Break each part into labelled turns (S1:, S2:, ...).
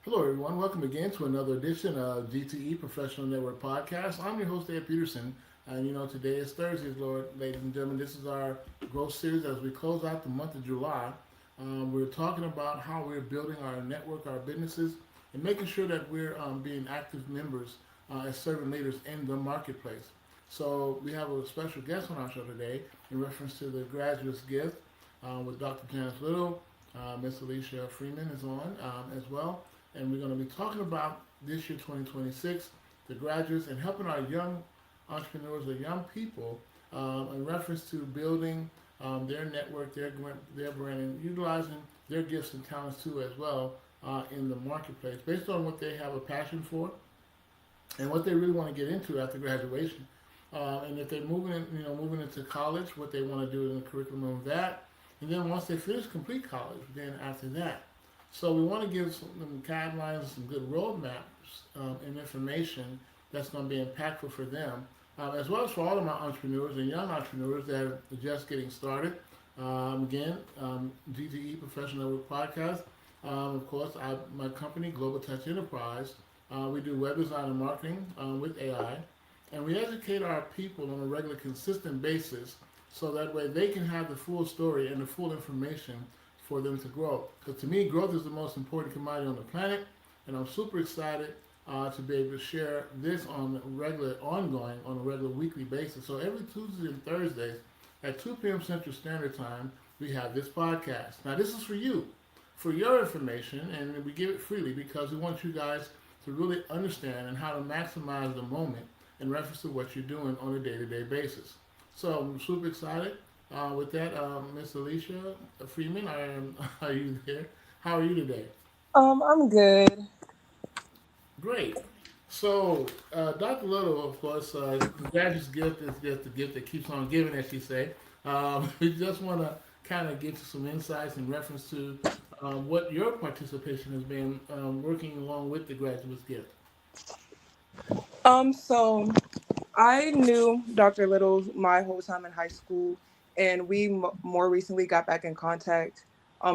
S1: Hello, everyone. Welcome again to another edition of G.T.E Professional Network Podcast. I'm your host, Ed Peterson. And today is Thursday, Lord, ladies and gentlemen. This is our growth series as we close out the month of July. We're talking about how we're building our network, our businesses, and making sure that we're being active members as servant leaders in the marketplace. So we have a special guest on our show today in reference to the graduate's gift with Dr. Janice Little. Miss Alicia Freeman is on as well, and we're going to be talking about this year 2026, the graduates, and helping our young entrepreneurs or young people in reference to building their network, their brand, and utilizing their gifts and talents too as well in the marketplace based on what they have a passion for and what they really want to get into after graduation. And if they're moving into college, what they want to do in the curriculum of that, and then once they finish complete college, then after that. So we want to give some guidelines, some good roadmaps and information that's going to be impactful for them, as well as for all of my entrepreneurs and young entrepreneurs that are just getting started. Again, G.T.E Professional Network Podcast. Of course, my company, Global Touch Enterprise, we do web design and marketing with AI, and we educate our people on a regular, consistent basis so that way they can have the full story and the full information for them to grow. Because to me, growth is the most important commodity on the planet, and I'm super excited to be able to share this on a regular weekly basis. So every Tuesday and Thursdays at 2 p.m. Central Standard Time, we have this podcast. Now, this is for you, for your information, and we give it freely because we want you guys to really understand and how to maximize the moment in reference to what you're doing on a day-to-day basis. So I'm super excited. With that, Miss Alicia Freeman, are you there? How are you today?
S2: I'm good.
S1: Great. So, Dr. Little, of course, the graduate's gift is just the gift that keeps on giving, as she say. We just want to kind of get you some insights in reference to what your participation has been working along with the graduate's gift.
S2: So I knew Dr. Little my whole time in high school, and we more recently got back in contact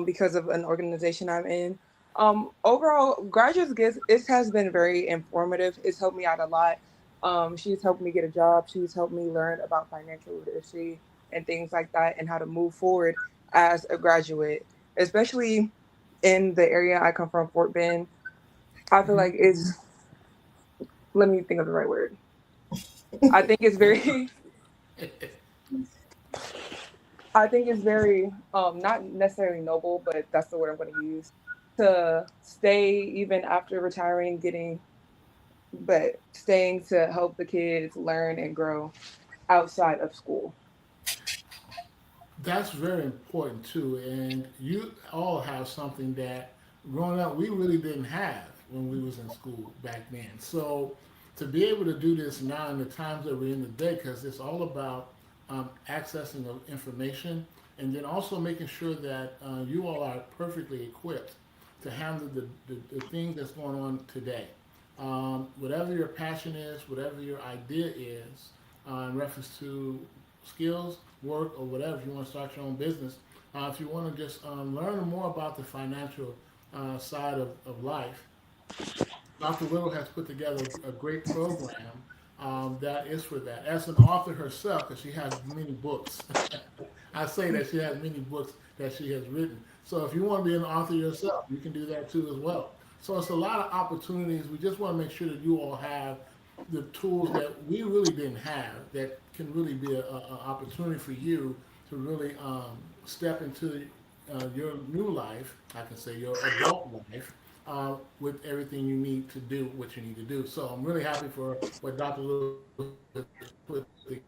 S2: because of an organization I'm in. Overall, Graduates Gift, it has been very informative. It's helped me out a lot. She's helped me get a job. She's helped me learn about financial literacy and things like that, and how to move forward as a graduate, especially in the area I come from, Fort Bend. I feel
S1: Mm-hmm.
S2: like it's, let me think of the right word. I think it's very, I think it's very, not necessarily noble, but that's the word I'm going to use, to stay even after retiring, but staying to help the kids learn and grow outside of school.
S1: That's very important too. And you all have something that growing up we really didn't have when we was in school back then. So to be able to do this now in the times that we're in today, because it's all about accessing of information and then also making sure that you all are perfectly equipped to handle the things that's going on today. Whatever your passion is, whatever your idea is, in reference to skills, work, or whatever, if you want to start your own business, if you want to just learn more about the financial side of life, Dr. Little has put together a great program that is for that. As an author herself, because she has many books, I say that she has many books that she has written. So if you want to be an author yourself, you can do that too as well. So it's a lot of opportunities. We just want to make sure that you all have the tools that we really didn't have that can really be a opportunity for you to really step into your new life, I can say your adult life, with everything you need to do what you need to do. So I'm really happy for what Dr. Lewis put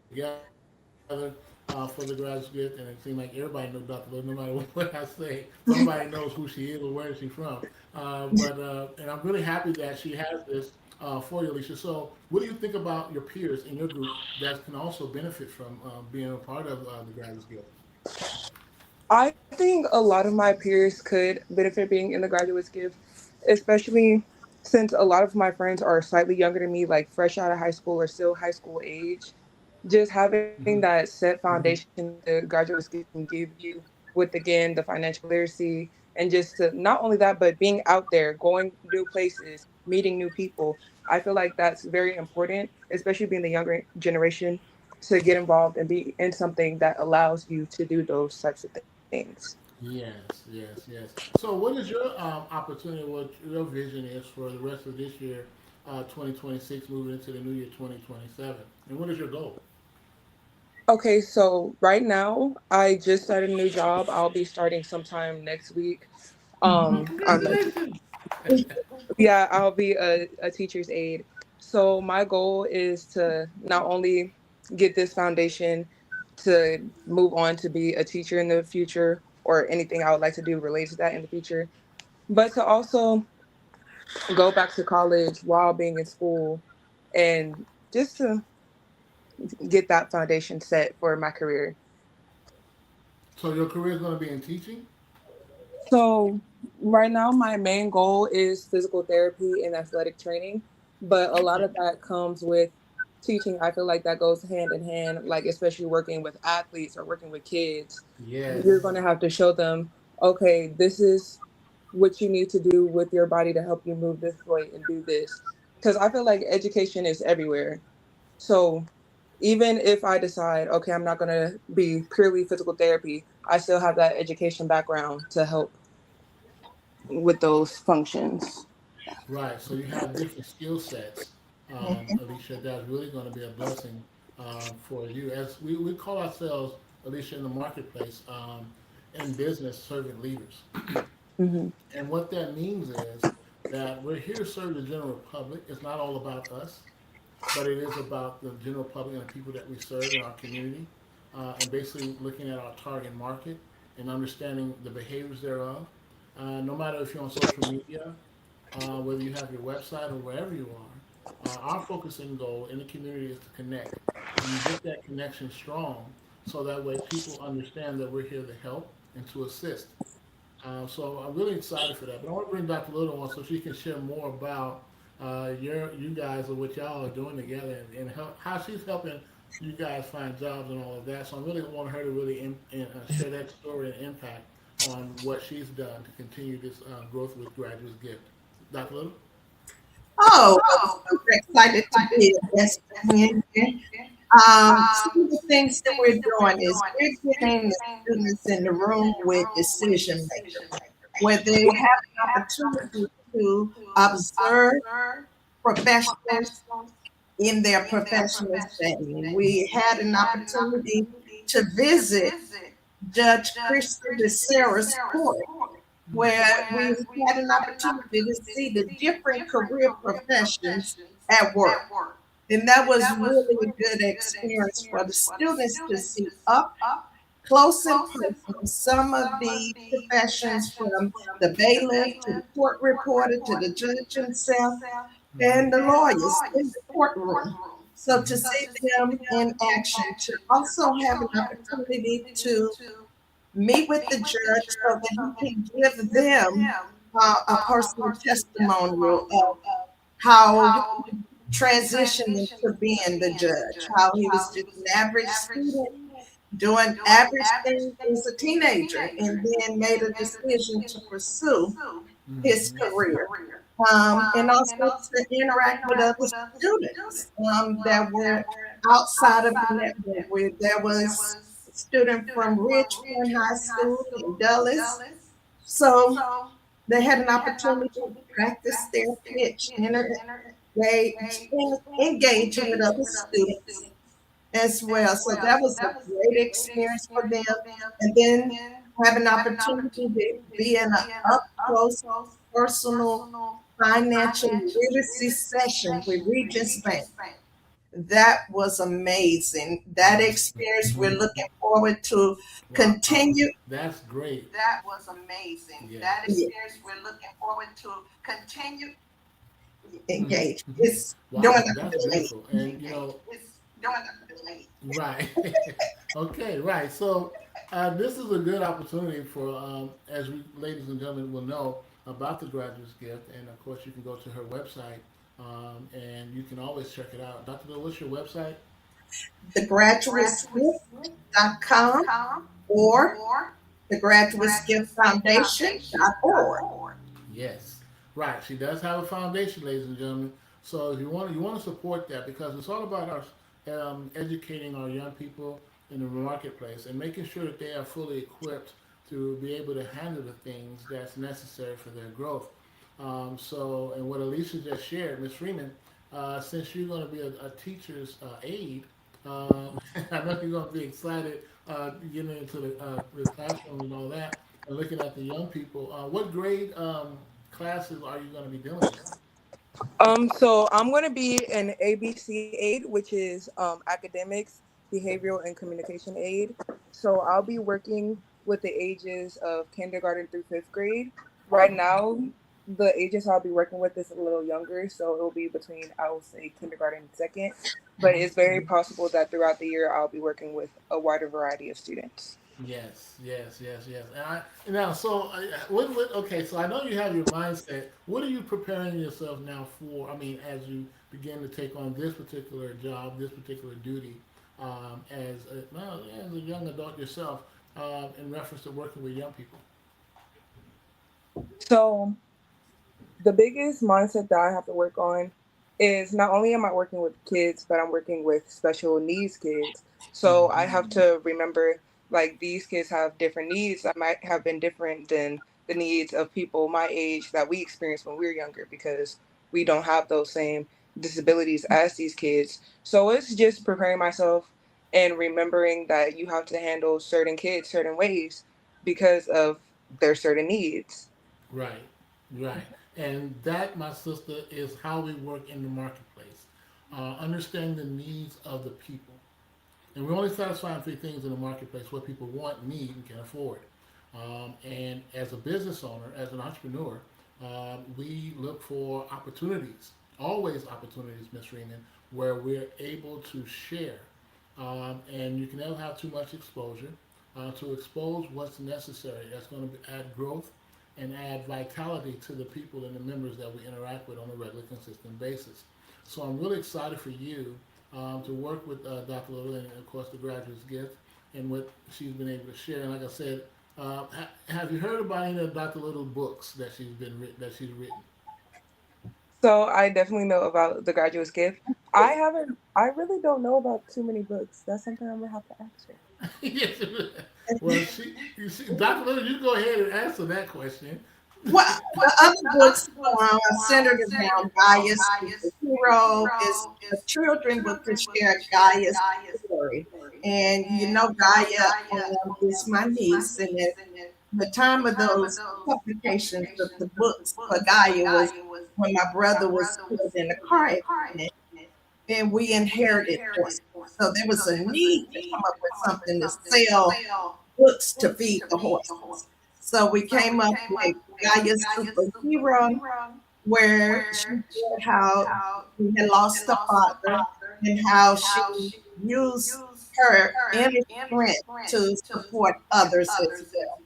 S1: together for the graduate gift, and it seemed like everybody knows Dr. Lewis. No matter what I say, somebody knows who she is or where she's from. And I'm really happy that she has this for you, Alicia. So, what do you think about your peers in your group that can also benefit from being a part of the graduate gift?
S2: I think a lot of my peers could benefit being in the Graduates Gift, especially since a lot of my friends are slightly younger than me, like fresh out of high school or still high school age. Just having that set foundation that the Graduates Gift can give you with, again, the financial literacy and just to not only that, but being out there, going new places, meeting new people. I feel like that's very important, especially being the younger generation, to get involved and be in something that allows you to do those types of things.
S1: Yes, yes, yes. So, what is your opportunity? What your vision is for the rest of this year, 2026, moving into the new year 2027? And what is your goal?
S2: Okay, so right now I just started a new job. I'll be starting sometime next week. I'm a
S1: Congratulations!
S2: Yeah, I'll be a teacher's aide. So my goal is to not only get this foundation to move on to be a teacher in the future or anything I would like to do related to that in the future, but to also go back to college while being in school and just to get that foundation set for my career.
S1: So, your career is going to be in teaching?
S2: So right now my main goal is physical therapy and athletic training, but a lot of that comes with teaching. I feel like that goes hand in hand, like especially working with athletes or working with kids. You're
S1: Yes.
S2: going to have to show them, okay, this is what you need to do with your body to help you move this way and do this. Because I feel like education is everywhere. So even if I decide, okay, I'm not going to be purely physical therapy, I still have that education background to help with those functions.
S1: Right. So, you have different skill sets, Alicia. That's really going to be a blessing for you. As we call ourselves, Alicia, in the marketplace, in business, servant leaders.
S2: Hmm.
S1: And what that means is that we're here to serve the general public. It's not all about us, but it is about the general public and the people that we serve in our community, and basically looking at our target market and understanding the behaviors thereof. No matter if you're on social media, whether you have your website or wherever you are, our focus and goal in the community is to connect and get that connection strong so that way people understand that we're here to help and to assist. So I'm really excited for that. But I want to bring Dr. Little on so she can share more about you guys and what y'all are doing together and how she's helping you guys find jobs and all of that. So I really want her to really share that story and impact on what she's done to continue this growth with Graduates Gift. Dr. Little?
S3: Oh, well, super excited to be a guest in here. Some of the things that we're doing is we're getting the students in the room with decision makers, where they have an opportunity to observe professionals in their professional setting. We had an opportunity to visit Judge Christian Becerra's court, where we had an opportunity to see the different career professions at work. And that was really a good experience for the students to see up close and personal some of the professions from the bailiff to the court reporter to the judge himself and the lawyers in the courtroom. So to see them in action, to also have an opportunity to meet with the judge so that he can give them a personal testimonial of how he transitioned into being the judge, how he was just an average student doing average things as a teenager and then made a decision to pursue his
S1: Mm-hmm.
S3: career. And also to interact with other students that were outside of the network. Where there was a student from Ridgepoint High School in Dulles, so they had an opportunity to practice their pitch, engage with other students as well. So that was a great experience for them. And then have an opportunity to be in an up close, personal financial literacy session with Regents Bank. That was amazing. That experience we're looking forward to
S1: Wow.
S3: continue.
S1: That's great.
S3: Yeah,
S1: Yes. Mhm.
S3: engage. It's doing
S1: Wow,
S3: a
S1: that's
S3: delay.
S1: beautiful. And right. Okay, right. So this is a good opportunity for, as we, ladies and gentlemen, will know about the Graduate's Gift. And of course, you can go to her website and you can always check it out. Dr. Bill, what's your website?
S3: TheGraduatesGroup.com or the Graduate Gift Foundation.org.
S1: Yes, right. She does have a foundation, ladies and gentlemen. So if you want to support that because it's all about our educating our young people in the marketplace and making sure that they are fully equipped to be able to handle the things that's necessary for their growth. And what Alicia just shared, Miss Freeman, since you're going to be a teacher's aide, I know you're going to be excited getting into the classroom and all that, and looking at the young people. What grade classes are you going to be dealing with?
S2: So I'm going to be an ABC aide, which is academics, behavioral, and communication aid. So I'll be working with the ages of kindergarten through fifth grade. Right now, the ages I'll be working with is a little younger, so it'll be between, I will say, kindergarten and second. But
S1: Hmm.
S2: it's very possible that throughout the year I'll be working with a wider variety of students.
S1: Yes, yes, yes, yes. Now, so okay, so I know you have your mindset. What are you preparing yourself now for? I mean, as you begin to take on this particular job, this particular duty, as a young adult yourself, in reference to working with young people.
S2: So the biggest mindset that I have to work on is not only am I working with kids, but I'm working with special needs kids. So I
S1: Hmm.
S2: have to remember like these kids have different needs that might have been different than the needs of people my age that we experienced when we were younger because we don't have those same disabilities as these kids. So it's just preparing myself and remembering that you have to handle certain kids certain ways because of their certain needs.
S1: Right, right. And that, my sister, is how we work in the marketplace. Understanding the needs of the people. And we're only satisfying three things in the marketplace what people want, need, and can afford. And as a business owner, as an entrepreneur, we look for opportunities, always opportunities, Ms. Freeman, where we're able to share. And you can never have too much exposure to expose what's necessary. That's going to add growth and add vitality to the people and the members that we interact with on a regular, consistent basis. So I'm really excited for you to work with Dr. Little and, of course, the Graduate's Gift and what she's been able to share. And like I said, have you heard about any of Dr. Little's books that she's written?
S2: So I definitely know about the graduate's gift. I haven't. I really don't know about too many books. That's something I'm gonna have to ask her.
S1: Yes. Well, Dr. Little, you go ahead and answer that question.
S3: Well, other books centered around Gaia's superhero is a children book to share Gaia's story. And Gaia is my niece, and at the time of those publications of the books for Gaia was when my brother was killed in a car accident, and we inherited horses. So there was a need to come up with something to sell books to feed the horses. So we came up with Gaia's Superhero, where she shared how she had lost her father and how she used her inner strength to support others as well.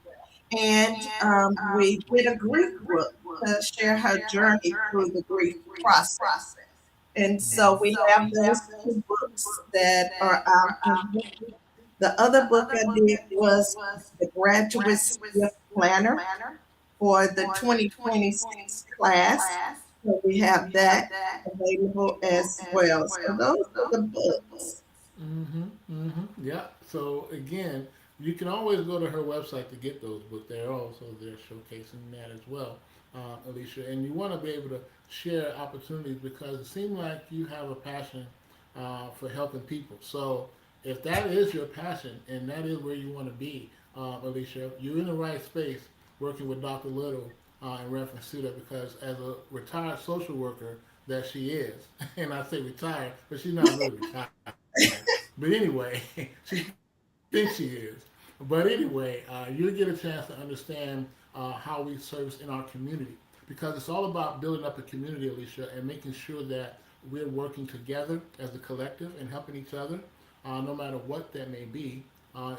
S3: And we did a grief book to share her journey through the grief process. And so we have those two books that are out. And the other book I did was the Graduate's Gift Planner for the 2026 class. So we have that available as well. So those are the books.
S1: Mm-hmm. Mm-hmm. Yeah. So again, you can always go to her website to get those books. They're showcasing that as well, Alicia. And you want to be able to share opportunities because it seems like you have a passion for helping people. So if that is your passion and that is where you want to be, Alicia, you're in the right space working with Dr. Little in reference to that because as a retired social worker that she is, and I say retired, but she's not really retired. But anyway, she thinks she is. But anyway, you get a chance to understand how we service in our community because it's all about building up a community, Alicia, and making sure that we're working together as a collective and helping each other, no matter what that may be,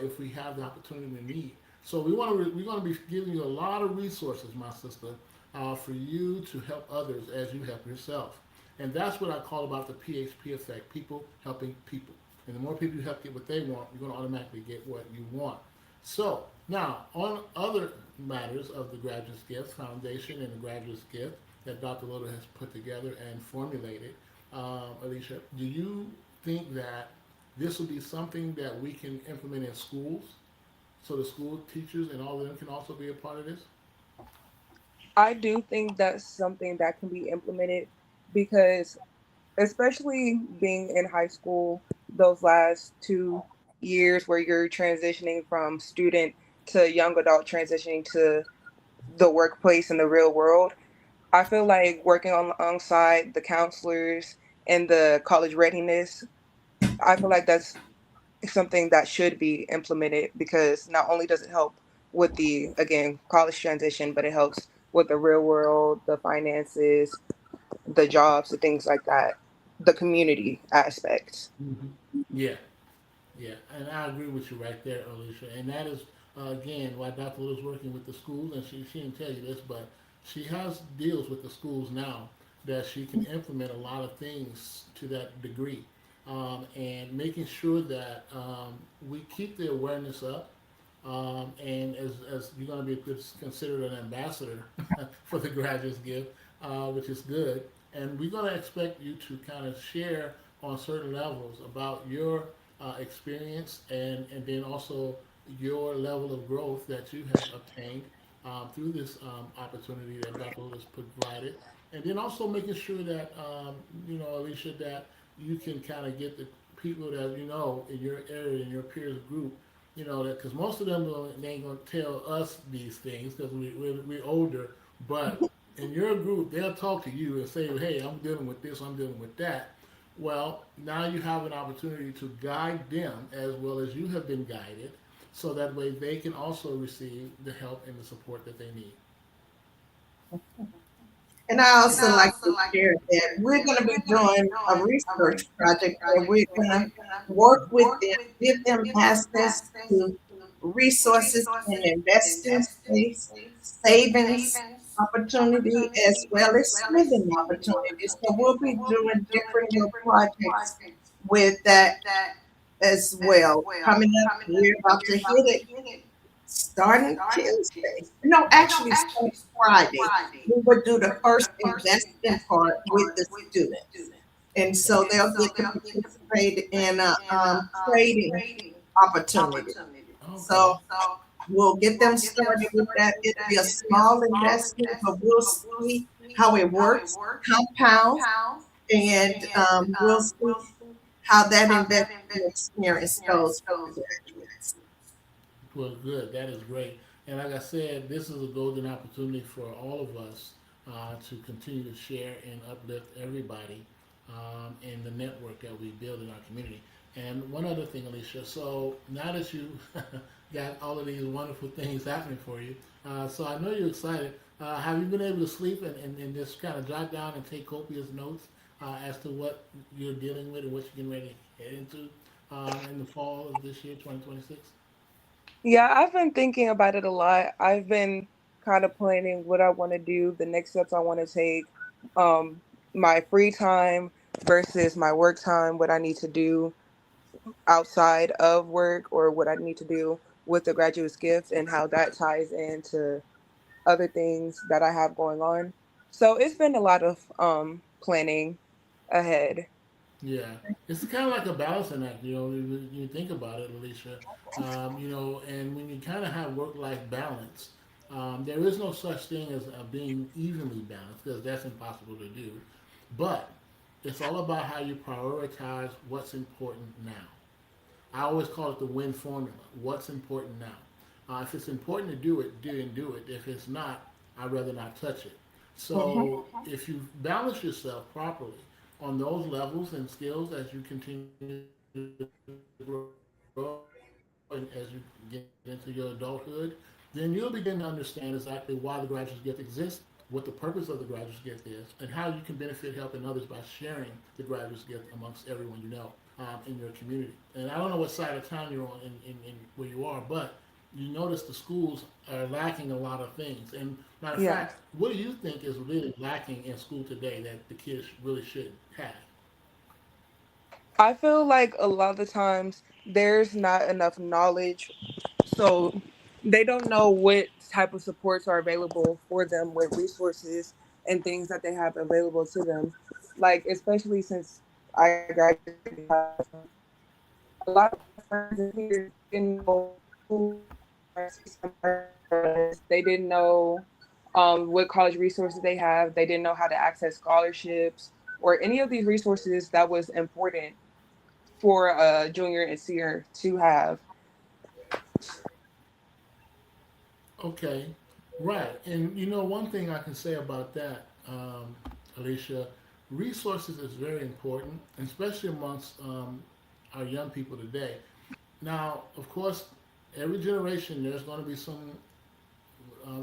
S1: if we have the opportunity to need. So we're going to be giving you a lot of resources, my sister, for you to help others as you help yourself. And that's what I call about the PHP effect, people helping people. And the more people you help get what they want, you're going to automatically get what you want. So now on other matters of the Graduates Gift Foundation and the Graduates Gift that Dr. Little has put together and formulated, Alicia, do you think that this will be something that we can implement in schools, so the school teachers and all of them can also be a part of this?
S2: I do think that's something that can be implemented because, especially being in high school, those last 2 years where you're transitioning from student to young adult, transitioning to the workplace and the real world, I feel like working alongside the counselors and the college readiness, I feel like that's something that should be implemented because not only does it help with the, again, college transition, but it helps with the real world, the finances, the jobs, the things like that, the community aspects.
S1: Hmm. Yeah, yeah, and I agree with you right there, Alicia. And that is again why Dr. Little's working with the schools, and she didn't tell you this, but she has deals with the schools now that she can implement a lot of things to that degree, and making sure that we keep the awareness up. And as you're going to be considered an ambassador for the Graduates Gift, which is good. And we're going to expect you to kind of share on certain levels about your experience and then also your level of growth that you have obtained through this opportunity that Dr. Lewis provided. And then also making sure that, Alicia, that you can kind of get the people that you know in your area, in your peers group, that because most of them they ain't gonna tell us these things because we're older, but in your group they'll talk to you and say, hey, I'm dealing with this, I'm dealing with that. Well, now you have an opportunity to guide them as well as you have been guided, so that way they can also receive the help and the support that they need.
S3: And I also like to share that we're going to be doing a research project where we're going to work with them, give them access to resources in investing space, savings opportunity, as well as living opportunities. So we'll be doing different little projects with that as well. Coming up, we're about to hit it starting Tuesday. No, actually starting Friday. We would do the first investing part with the students. And
S1: Okay.
S3: so they'll get to participate in a trading opportunity.
S1: Okay.
S3: So we'll get them started with that. It'll be a small investment, but we'll see how it works, compounds, and we'll see how that investment experience goes for the graduates.
S1: Well, good. That is great. And like I said, this is a golden opportunity for all of us to continue to share and uplift everybody in the network that we build in our community. And one other thing, Alicia. So now that you got all of these wonderful things happening for you, so I know you're excited. Have you been able to sleep and just kind of jot down and take copious notes as to what you're dealing with and what you're getting ready to head into in the fall of this year, 2026?
S2: Yeah, I've been thinking about it a lot. I've been kind of planning what I want to do, the next steps I want to take, um, my free time versus my work time, what I need to do outside of work or what I need to do with the graduate's gift and how that ties into other things that I have going on. So it's been a lot of planning ahead.
S1: Yeah, it's kind of like a balancing act, you think about it, Alicia. And when you kind of have work-life balance, there is no such thing as being evenly balanced because that's impossible to do. But it's all about how you prioritize what's important now. I always call it the win formula. What's important now? If it's important to do it, do it. If it's not, I'd rather not touch it.
S2: Hmm.
S1: So if you balance yourself properly on those levels and skills as you continue to grow and as you get into your adulthood, then you'll begin to understand exactly why the Graduate Gift exists, what the purpose of the Graduate Gift is, and how you can benefit helping others by sharing the Graduate Gift amongst everyone you know in your community. And I don't know what side of town you're on in where you are, but you notice the schools are lacking a lot of things. And matter of fact,
S2: Yes.
S1: what do you think is really lacking in school today that the kids really should have?
S2: I feel like a lot of the times there's not enough knowledge So they don't know what type of supports are available for them, what resources and things that they have available to them. Like, especially since I graduated high school, a lot of my friends and peers didn't know who they didn't know what college resources they have. They didn't know how to access scholarships or any of these resources that was important for a junior and senior to have.
S1: Okay, right. And one thing I can say about that, Alicia, resources is very important, especially amongst our young people today. Now, of course, every generation there's going to be some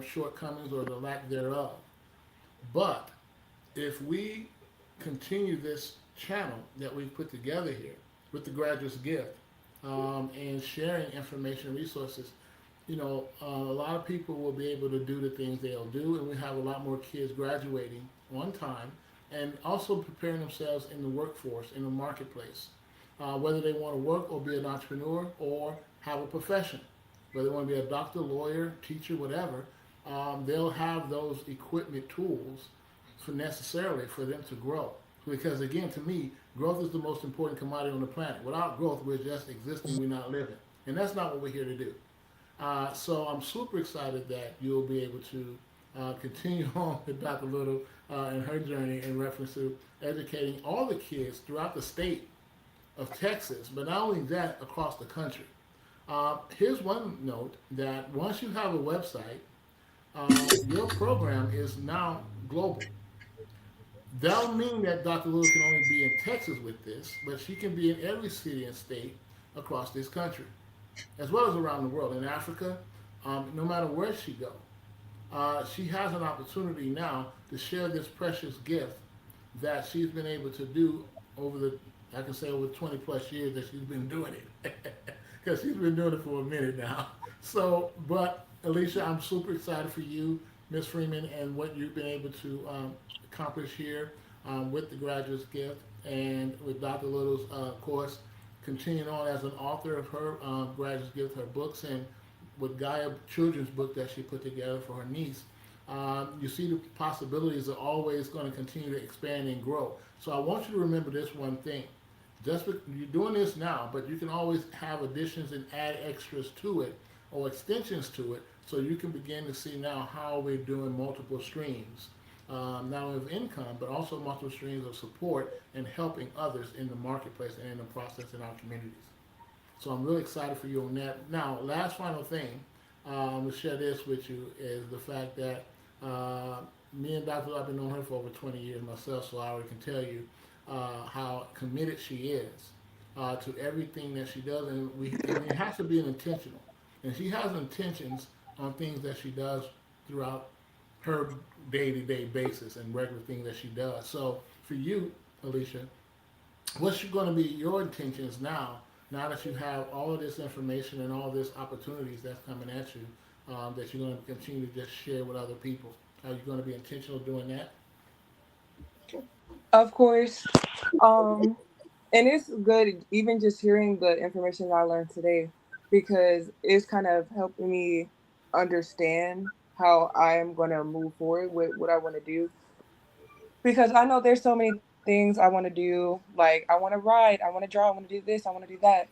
S1: shortcomings or the lack thereof. But if we continue this channel that we've put together here with the graduate's gift and sharing information and resources, a lot of people will be able to do the things they'll do, and we have a lot more kids graduating on time and also preparing themselves in the workforce, in the marketplace, whether they want to work or be an entrepreneur or have a profession, whether they want to be a doctor, lawyer, teacher, whatever. They'll have those equipment tools for necessarily for them to grow. Because again, to me, growth is the most important commodity on the planet. Without growth, we're just existing, we're not living. And that's not what we're here to do. So I'm super excited that you'll be able to continue on with Dr. Little and her journey in reference to educating all the kids throughout the state of Texas, but not only that, across the country. Here's one note that once you have a website, your program is now global. That'll mean that Dr. Lewis can only be in Texas with this, but she can be in every city and state across this country, as well as around the world. In Africa, no matter where she goes, she has an opportunity now to share this precious gift that she's been able to do over the, I can say over 20 plus years that she's been doing it. Because she's been doing it for a minute now. So, but Alicia, I'm super excited for you, Miss Freeman, and what you've been able to accomplish here with the graduate's gift and with Dr. Little's course, continuing on as an author of her graduate's gift, her books, and with Gaia children's book that she put together for her niece. You see the possibilities are always going to continue to expand and grow. So I want you to remember this one thing. You're doing this now, but you can always have additions and add extras to it or extensions to it, so you can begin to see now how we're doing multiple streams, not only of income, but also multiple streams of support and helping others in the marketplace and in the process in our communities. So I'm really excited for you on that. Now, last final thing, I'm to share this with you is the fact that me and Dr. I've been knowing her for over 20 years myself, so I already can tell you how committed she is to everything that she does, and it has to be an intentional. And she has intentions on things that she does throughout her day-to-day basis and regular things that she does. So for you, Alicia, what's going to be your intentions now? Now that you have all of this information and all this opportunities that's coming at you, that you're going to continue to just share with other people. Are you going to be intentional doing that?
S2: Of course. Um, and it's good even just hearing the information I learned today because it's kind of helping me understand how I am going to move forward with what I want to do. Because I know there's so many things I want to do. Like, I want to write, I want to draw, I want to do this, I want to do that.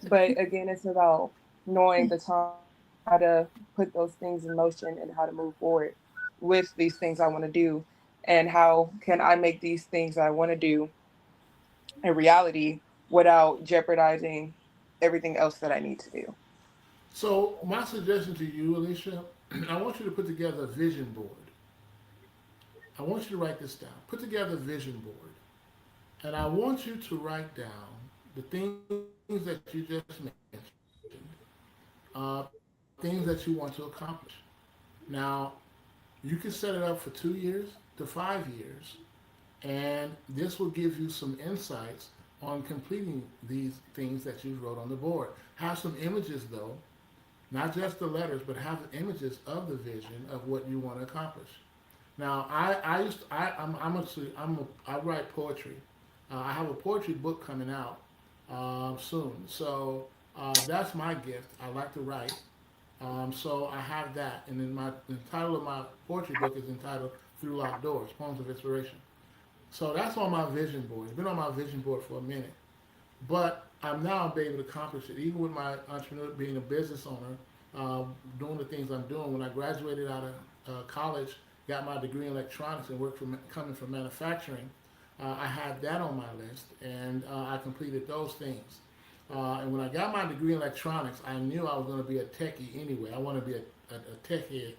S2: But again, it's about knowing the time and how to put those things in motion and how to move forward with these things I want to do. And how can I make these things I want to do a reality without jeopardizing everything else that I need to do.
S1: So my suggestion to you, Alicia, I want you to put together a vision board. I want you to write this down. Put together a vision board. And I want you to write down the things that you just mentioned, things that you want to accomplish. Now, you can set it up for 2 years to 5 years, and this will give you some insights on completing these things that you wrote on the board. Have some images though, not just the letters, but have images of the vision of what you want to accomplish. Now, I used to, I'm actually I write poetry. I have a poetry book coming out soon, so that's my gift. I like to write, So I have that, and then the title of my poetry book is entitled "Through Outdoors: Poems of Inspiration." So that's on my vision board. It's been on my vision board for a minute, but I'm now able to accomplish it, even with my entrepreneur, being a business owner, doing the things I'm doing. When I graduated out of college, got my degree in electronics and worked coming from manufacturing, I had that on my list, and I completed those things. And when I got my degree in electronics, I knew I was going to be a techie anyway. I want to be a tech head,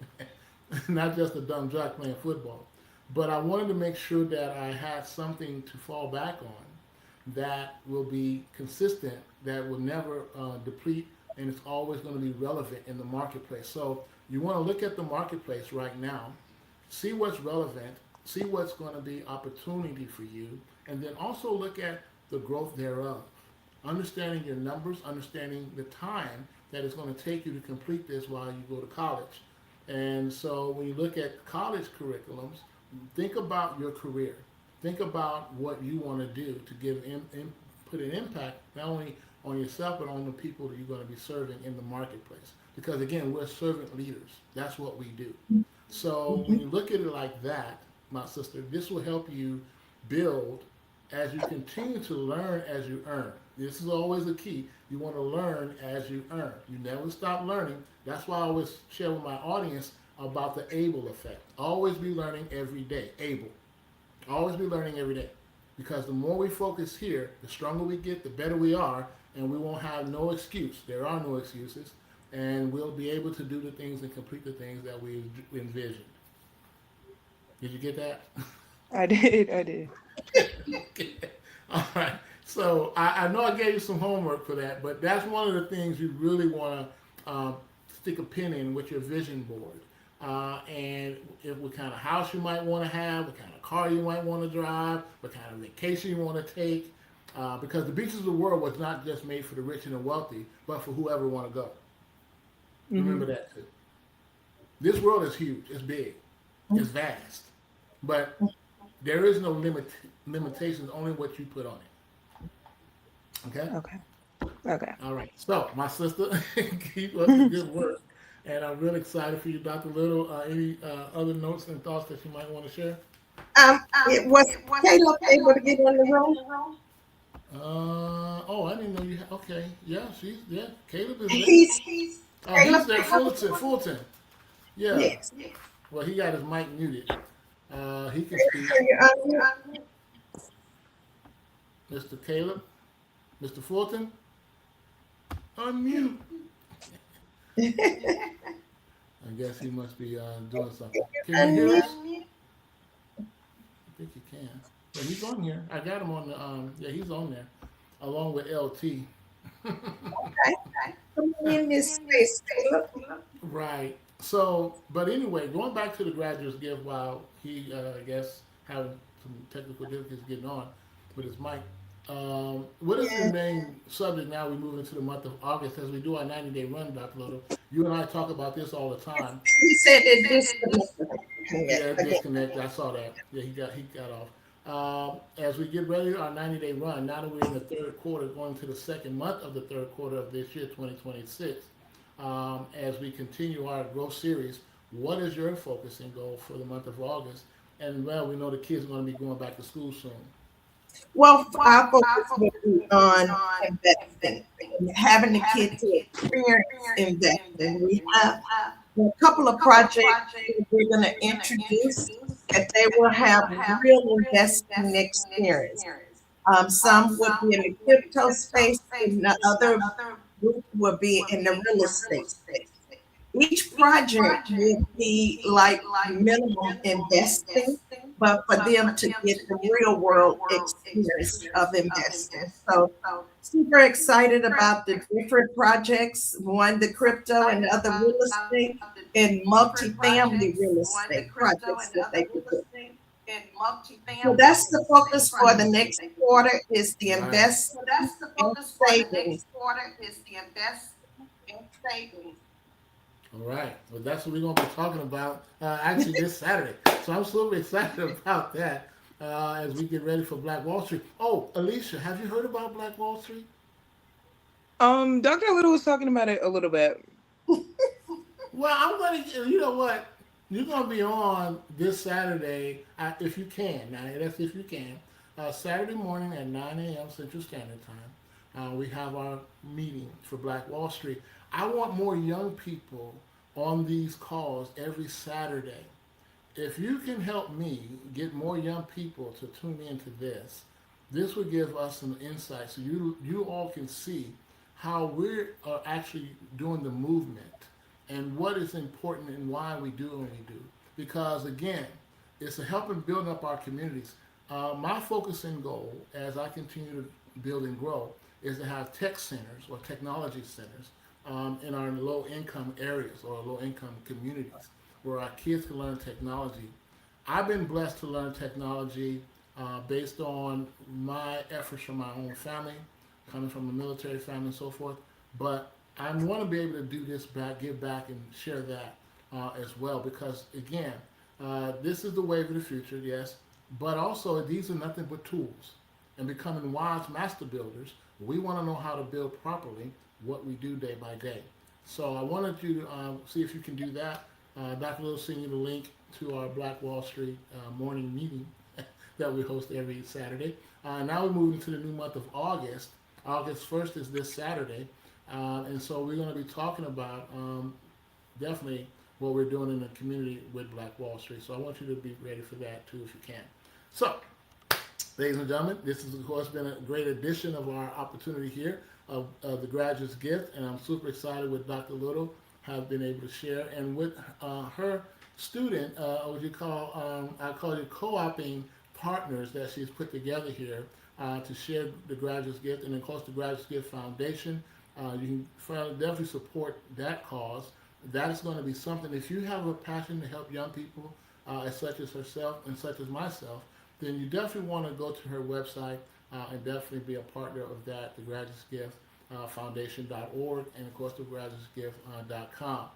S1: not just a dumb jock playing football. But I wanted to make sure that I had something to fall back on that will be consistent, that will never deplete, and it's always going to be relevant in the marketplace. So you want to look at the marketplace right now, see what's relevant, see what's going to be opportunity for you, and then also look at the growth thereof. Understanding your numbers, understanding the time that it's going to take you to complete this while you go to college. And so when you look at college curriculums, think about your career. Think about what you want to do to put an impact not only on yourself but on the people that you're going to be serving in the marketplace. Because again, we're servant leaders. That's what we do. So when you look at it like that, my sister, this will help you build as you continue to learn as you earn. This is always the key. You want to learn as you earn. You never stop learning. That's why I always share with my audience about the able effect. Always be learning every day. Able. Always be learning every day. Because the more we focus here, the stronger we get, the better we are, and we won't have no excuse. There are no excuses. And we'll be able to do the things and complete the things that we envisioned. Did you get that?
S2: I did. I did.
S1: Okay. All right. So I know I gave you some homework for that, but that's one of the things you really want to stick a pin in with your vision board. And what kind of house you might want to have, what kind of car you might want to drive, what kind of vacation you want to take. Because the beaches of the world was not just made for the rich and the wealthy, but for whoever want to go.
S2: Hmm.
S1: Remember that too. This world is huge. It's big. It's vast. But there is no limitations, only what you put on it. Okay?
S2: Okay. Okay.
S1: All right. So, my sister, keep up the good work. And I'm really excited for you, Dr. Little. Any other notes and thoughts that you might want to share?
S3: It was Caleb able to get in the room?
S1: Oh, I didn't know you had. Okay. Yeah, yeah. Caleb is there.
S3: He's
S1: Oh, he's
S3: Caleb.
S1: there. Fulton. Fulton. Yeah.
S3: Yes.
S1: Well, he got his mic muted. He can speak.
S3: Can you unmute?
S1: Mr. Caleb. Mr. Fulton. Unmute. I guess he must be doing something. Can you hear us?
S3: Unmute.
S1: I think you can. Yeah, he's on here. I got him on the. Yeah, he's on there, along with LT.
S3: Okay. Come on in this space, Caleb.
S1: Right. So, but anyway, going back to the graduate's gift, while he, I guess, having some technical difficulties getting on with his mic. What is the
S3: Yeah.
S1: main subject now? We move into the month of August as we do our 90-day run, Dr. Little. You and I talk about this all the time.
S3: He said that this connect
S1: Yeah,
S3: again.
S1: disconnect. I saw that. Yeah, he got off. As we get ready our 90-day run, now that we're in the third quarter, going to the second month of the third quarter of this year, 2026, as we continue our growth series, what is your focus and goal for the month of August? And well, we know the kids are going to be going back to school soon.
S3: Well, our focus will be on investing, having the kids to experience investing. We have a couple of projects that we're going to introduce that they will have real investing experience. Some will be in the crypto space, and the other group will be in the real estate space. Each project will be like minimum investing, but for them to get the real world experience of investing. So super excited about the different projects, one the crypto and the other real estate and multifamily real estate projects that they could do. So that's the focus for the next quarter is the
S1: Right.
S3: investment and savings.
S1: All right. Well, that's what we're going to be talking about actually this Saturday. So I'm super excited about that as we get ready for Black Wall Street. Oh, Alicia, have you heard about Black Wall Street?
S2: Dr. Little was talking about it a little bit.
S1: Well, I'm going to, you know what? You're going to be on this Saturday, if you can. Now, that's if you can. Saturday morning at 9 a.m. Central Standard Time. We have our meeting for Black Wall Street. I want more young people on these calls every Saturday. If you can help me get more young people to tune into this would give us some insight so you all can see how we're actually doing the movement and what is important and why we do what we do. Because again, it's a helping build up our communities. My focus and goal as I continue to build and grow is to have tech centers or technology centers in our low income areas or low income communities where our kids can learn technology. I've been blessed to learn technology based on my efforts from my own family, coming from a military family and so forth. But I want to be able to do this back, give back, and share that as well. Because again, this is the wave of the future, yes. But also, these are nothing but tools. And becoming wise master builders, we want to know how to build properly what we do day by day. So I wanted you to see if you can do that. Dr. Little sent you the link to our Black Wall Street morning meeting that we host every Saturday. Now we're moving to the new month of August. August 1st is this Saturday. And so we're going to be talking about definitely what we're doing in the community with Black Wall Street. So I want you to be ready for that too if you can. So, ladies and gentlemen, this has of course been a great edition of our opportunity here of the Graduate's Gift, and I'm super excited with Dr. Little have been able to share, and with her student, what you call, I call it co-oping partners that she's put together here to share the Graduate's Gift, and of course the Graduate's Gift Foundation. You can definitely support that cause. That is going to be something, if you have a passion to help young people, as such as herself and such as myself, then you definitely want to go to her website and definitely be a partner of that, the Graduates Gift Foundation.org, and of course the graduatesgift.com.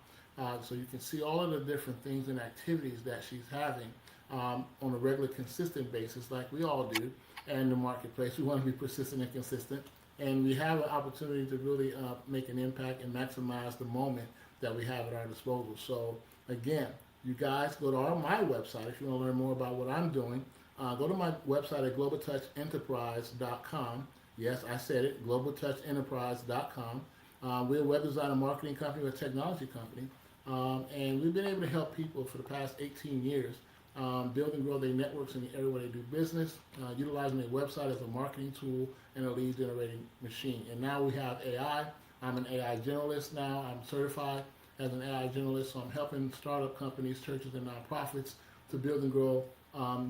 S1: So you can see all of the different things and activities that she's having on a regular, consistent basis, like we all do, in the marketplace. We want to be persistent and consistent, and we have an opportunity to really make an impact and maximize the moment that we have at our disposal. So again, you guys go to my website if you want to learn more about what I'm doing. Go to my website at globaltouchenterprise.com. Yes, I said it, globaltouchenterprise.com. We're a web design and marketing company, we're a technology company, and we've been able to help people for the past 18 years build and grow their networks in the area where they do business, utilizing their website as a marketing tool and a lead generating machine. And now we have AI. I'm an AI generalist now. I'm certified as an AI generalist, so I'm helping startup companies, churches, and nonprofits to build and grow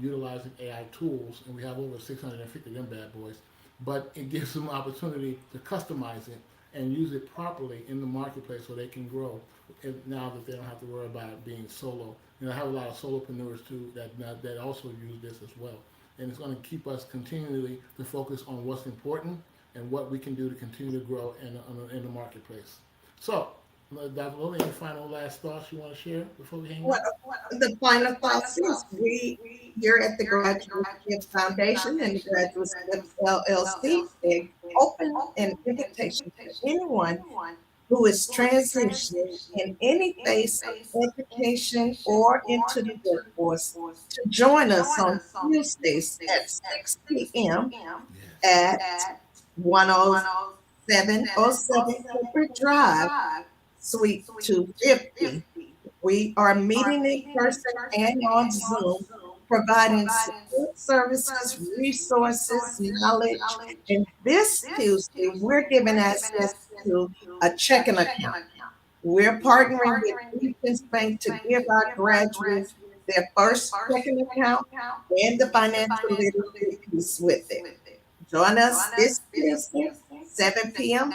S1: utilizing AI tools, and we have over 650 of them bad boys. But it gives them opportunity to customize it and use it properly in the marketplace so they can grow. And now that they don't have to worry about being solo. I have a lot of solopreneurs too that also use this as well. And it's going to keep us continually to focus on what's important and what we can do to continue to grow in the marketplace. So, Dr. Lily, any final last thoughts you want to share before we hang
S3: What
S1: up?
S3: the final thoughts is we here at the Graduate Gift Foundation and the Graduate Gift LLC open an invitation to anyone who is transitioning in any phase of education or into the workforce to join us on Tuesdays at 6 p.m. at 10707 Cooper Drive, Suite 250. We are meeting in person and on Zoom, providing support services, resources, knowledge. And this Tuesday, we're giving access to a checking account. We're partnering with Regions Bank to give our graduates their first checking account and the financial literacy piece with it. Join us this Tuesday, 7 p.m.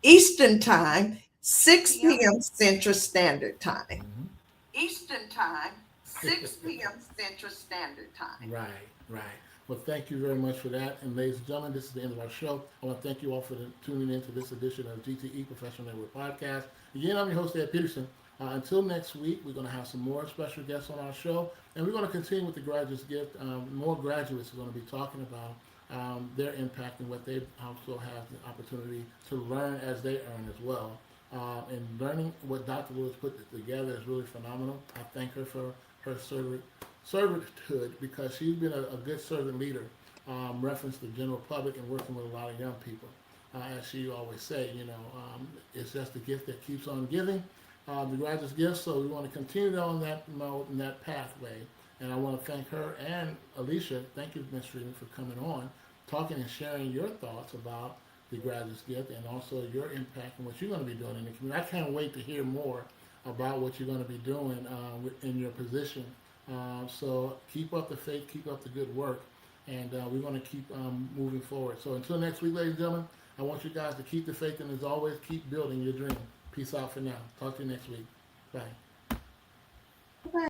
S3: Eastern Time, 6 p.m. Central Standard Time.
S1: Mm-hmm.
S3: Eastern Time, 6 p.m. Central Standard Time.
S1: Right, right. Well, thank you very much for that. And ladies and gentlemen, this is the end of our show. I want to thank you all for tuning in to this edition of G.T.E. Professional Network Podcast. Again, I'm your host, Ed Peterson. Until next week, we're going to have some more special guests on our show. And we're going to continue with the Graduates Gift. More graduates are going to be talking about their impact and what they also have the opportunity to learn as they earn as well. And learning what Dr. Lewis put together is really phenomenal. I thank her for her servanthood because she's been a good servant leader, reference the general public and working with a lot of young people. As she always say, it's just the gift that keeps on giving, the graduate gift. So we want to continue on that mode and that pathway. And I want to thank her and Alicia. Thank you, Ms. Freeman, for coming on, talking and sharing your thoughts about the graduate's gift and also your impact and what you're going to be doing in the community. I can't wait to hear more about what you're going to be doing in your position. So keep up the faith, keep up the good work, and we're going to keep moving forward. So until next week, ladies and gentlemen, I want you guys to keep the faith and as always, keep building your dream. Peace out for now. Talk to you next week. Bye.